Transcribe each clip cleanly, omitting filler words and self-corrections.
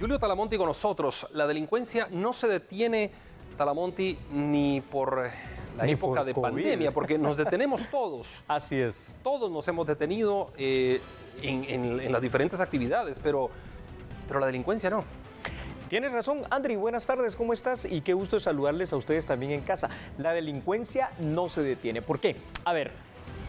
Tulio Talamonti con nosotros. La delincuencia no se detiene, Talamonti, ni por la época de pandemia, porque nos detenemos todos. Así es. Todos nos hemos detenido en las diferentes actividades, pero la delincuencia no. Tienes razón, Andri, buenas tardes, ¿cómo estás? Y qué gusto saludarles a ustedes también en casa. La delincuencia no se detiene. ¿Por qué? A ver,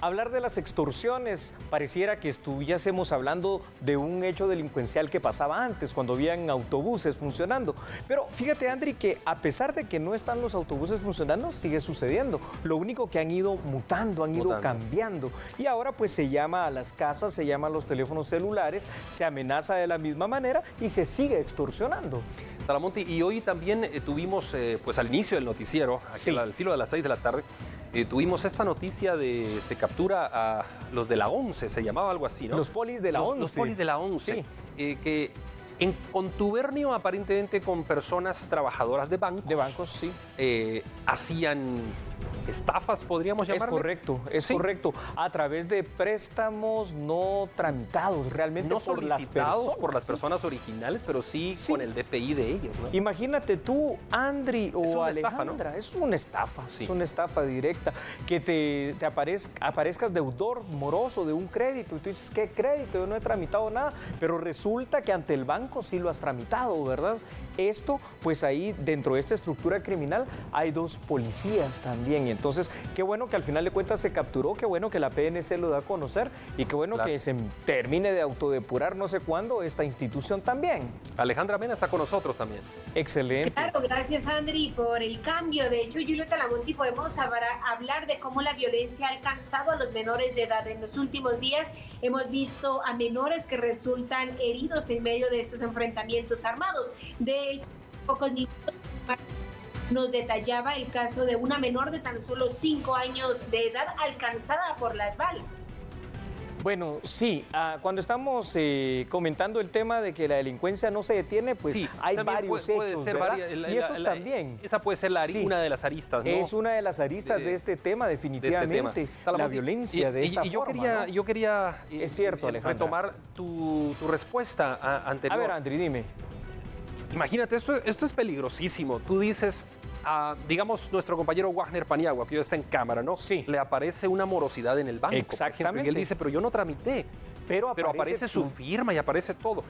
hablar de las extorsiones pareciera que estuviésemos hablando de un hecho delincuencial que pasaba antes, cuando habían autobuses funcionando. Pero fíjate, Andri, que a pesar de que no están los autobuses funcionando, sigue sucediendo. Lo único que han ido mutando, han ido cambiando. Y ahora pues se llama a las casas, se llama a los teléfonos celulares, se amenaza de la misma manera y se sigue extorsionando. Talamonti, y hoy también tuvimos, pues al inicio del noticiero, aquí al filo de las 6 de la tarde, tuvimos esta noticia de se captura a los de la 11, se llamaba algo así, ¿no? Los polis de la 11. Los polis de la 11, sí. Que en contubernio aparentemente con personas trabajadoras de bancos. De bancos, sí. Hacían estafas, podríamos llamarle. Es correcto. A través de préstamos no tramitados, realmente no solicitados por las personas originales, pero sí con el DPI de ellos, ¿no? Imagínate tú, Andri o Alejandra, es una estafa, es una estafa directa, que te aparezcas deudor moroso de un crédito y tú dices, ¿qué crédito? Yo no he tramitado nada, pero resulta que ante el banco sí lo has tramitado, ¿verdad? Esto, pues ahí dentro de esta estructura criminal hay dos policías también. Y entonces, qué bueno que al final de cuentas se capturó, qué bueno que la PNC lo da a conocer y qué bueno que se termine de autodepurar no sé cuándo esta institución también. Alejandra Mena está con nosotros también. Excelente. Claro, gracias Andri por el cambio. De hecho, Julio Talamonti, podemos hablar de cómo la violencia ha alcanzado a los menores de edad. En los últimos días hemos visto a menores que resultan heridos en medio de estos enfrentamientos armados. De pocos minutos nos detallaba el caso de una menor de tan solo 5 años de edad alcanzada por las balas. Bueno, sí, cuando estamos comentando el tema de que la delincuencia no se detiene, pues sí, hay varios hechos, ¿verdad? Y esos también. Esa puede ser una de las aristas, ¿no? Es una de las aristas de este tema, definitivamente. La violencia de esta forma, yo quería es cierto, retomar tu respuesta anterior. A ver, Andri, dime. Imagínate, esto es peligrosísimo. Tú dices, digamos, nuestro compañero Wagner Paniagua, que ya está en cámara, ¿no? Sí. Le aparece una morosidad en el banco. Exactamente. Y él dice, pero yo no tramité. Pero aparece su firma y aparece todo.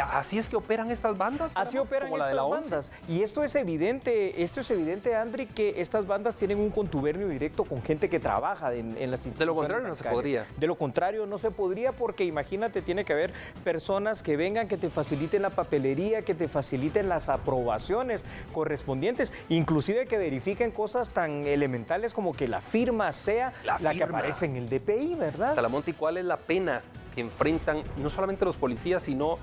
¿Así es que operan estas bandas? Así operan estas bandas. Y esto es evidente, Andri, que estas bandas tienen un contubernio directo con gente que trabaja en las instituciones. De lo contrario no se podría. De lo contrario no se podría porque imagínate, tiene que haber personas que vengan, que te faciliten la papelería, que te faciliten las aprobaciones correspondientes, inclusive que verifiquen cosas tan elementales como que la firma sea la que aparece en el DPI, ¿verdad? Talamonti, ¿cuál es la pena que enfrentan no solamente los policías, sino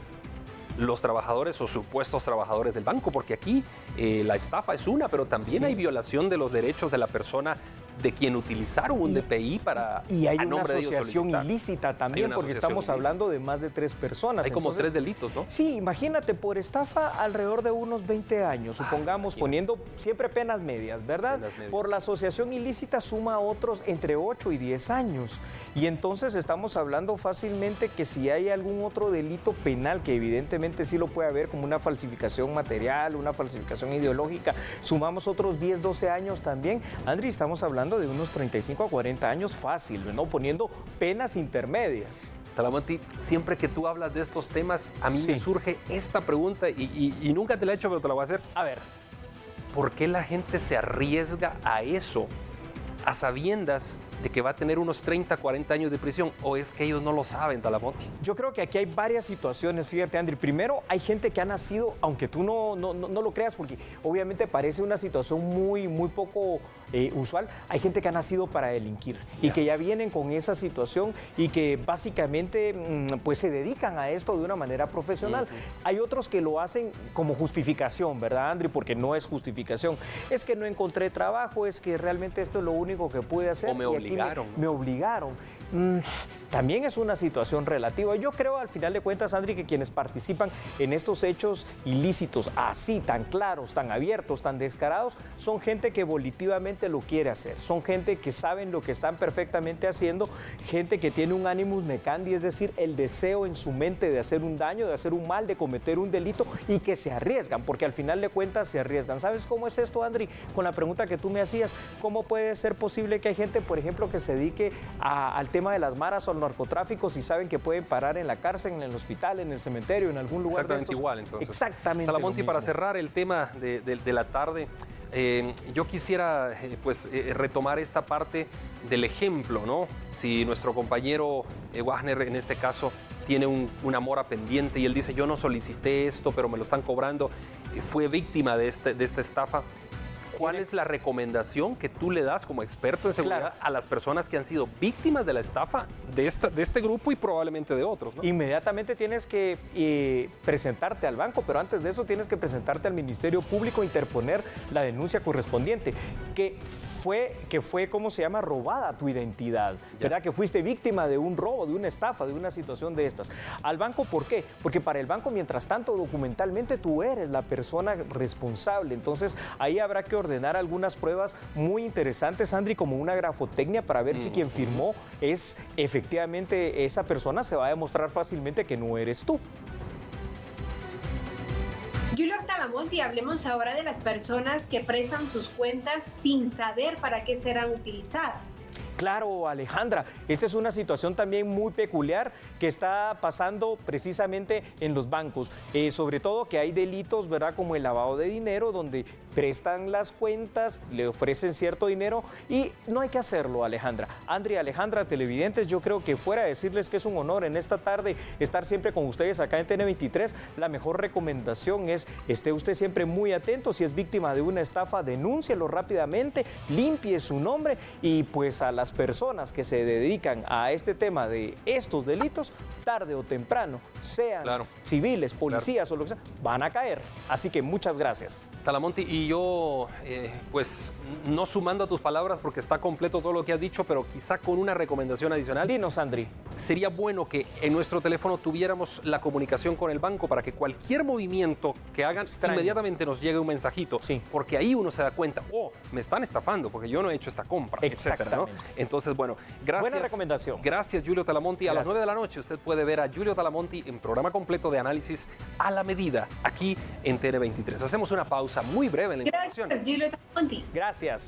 los trabajadores o supuestos trabajadores del banco? Porque aquí la estafa es una, pero también hay violación de los derechos de la persona de quien utilizaron un DPI para y hay una asociación ilícita también, porque estamos hablando de más de 3 personas. Hay como 3 delitos, ¿no? Sí, imagínate, por estafa alrededor de unos 20 años, supongamos, poniendo siempre penas medias, ¿verdad? Por la asociación ilícita suma otros entre 8 y 10 años. Y entonces estamos hablando fácilmente que si hay algún otro delito penal, que evidentemente sí lo puede haber, como una falsificación material, una falsificación ideológica, sumamos otros 10, 12 años también. Andri, estamos hablando de unos 35 a 40 años fácil, ¿no? Poniendo penas intermedias. Talamonti, siempre que tú hablas de estos temas, a mí me surge esta pregunta y nunca te la he hecho, pero te la voy a hacer. A ver. ¿Por qué la gente se arriesga a eso, a sabiendas de que va a tener unos 30, 40 años de prisión? ¿O es que ellos no lo saben, Talamonti? Yo creo que aquí hay varias situaciones, fíjate, Andri. Primero, hay gente que ha nacido, aunque tú no lo creas, porque obviamente parece una situación muy poco usual. Hay gente que ha nacido para delinquir y que ya vienen con esa situación y que básicamente pues se dedican a esto de una manera profesional. Hay otros que lo hacen como justificación, ¿verdad, Andri? Porque no es justificación. Es que no encontré trabajo, es que realmente esto es lo único que pude hacer. O me obligaron. Me obligaron. También es una situación relativa. Yo creo, al final de cuentas, Andri, que quienes participan en estos hechos ilícitos así, tan claros, tan abiertos, tan descarados, son gente que volitivamente lo quiere hacer. Son gente que saben lo que están perfectamente haciendo, gente que tiene un animus necandi, es decir, el deseo en su mente de hacer un daño, de hacer un mal, de cometer un delito y que se arriesgan, porque al final de cuentas se arriesgan. ¿Sabes cómo es esto, Andri? Con la pregunta que tú me hacías, ¿cómo puede ser posible que hay gente, por ejemplo, que se dedique al tema de las maras o al narcotráfico si saben que pueden parar en la cárcel, en el hospital, en el cementerio, en algún lugar? Exactamente igual, entonces. Exactamente. Talamonti, para cerrar el tema de la tarde, yo quisiera retomar esta parte del ejemplo, ¿no? Si nuestro compañero Wagner, en este caso, tiene una mora pendiente y él dice, yo no solicité esto, pero me lo están cobrando, fue víctima de esta estafa. ¿Cuál es la recomendación que tú le das como experto en seguridad a las personas que han sido víctimas de la estafa de este grupo y probablemente de otros, ¿no? Inmediatamente tienes que presentarte al banco, pero antes de eso tienes que presentarte al Ministerio Público e interponer la denuncia correspondiente, que fue, ¿cómo se llama?, robada tu identidad, ¿verdad? Que fuiste víctima de un robo, de una estafa, de una situación de estas. Al banco, ¿por qué? Porque para el banco, mientras tanto, documentalmente tú eres la persona responsable. Entonces, ahí habrá que ordenar algunas pruebas muy interesantes, Andri, como una grafotecnia para ver si quien firmó es efectivamente esa persona. Se va a demostrar fácilmente que no eres tú. Julio Talamonti, hablemos ahora de las personas que prestan sus cuentas sin saber para qué serán utilizadas. Claro, Alejandra, esta es una situación también muy peculiar que está pasando precisamente en los bancos, sobre todo que hay delitos, ¿verdad?, como el lavado de dinero, donde prestan las cuentas, le ofrecen cierto dinero y no hay que hacerlo, Alejandra. Andri, Alejandra, televidentes, yo creo que fuera a decirles que es un honor en esta tarde estar siempre con ustedes acá en TN23, la mejor recomendación es, esté usted siempre muy atento, si es víctima de una estafa, denúncielo rápidamente, limpie su nombre y pues a las personas que se dedican a este tema de estos delitos, tarde o temprano, sean civiles, policías o lo que sea, van a caer. Así que muchas gracias. Talamonti, y yo, pues, no sumando a tus palabras porque está completo todo lo que has dicho, pero quizá con una recomendación adicional. Dinos, Andri. Sería bueno que en nuestro teléfono tuviéramos la comunicación con el banco para que cualquier movimiento que hagan inmediatamente nos llegue un mensajito. Sí. Porque ahí uno se da cuenta, me están estafando porque yo no he hecho esta compra, etcétera, ¿no? Entonces, bueno, gracias. Buena recomendación. Gracias, Julio Talamonti. A las 9 de la noche usted puede ver a Julio Talamonti en programa completo de análisis a la medida aquí en TN23. Hacemos una pausa muy breve en la información. Gracias, Julio Talamonti. Gracias.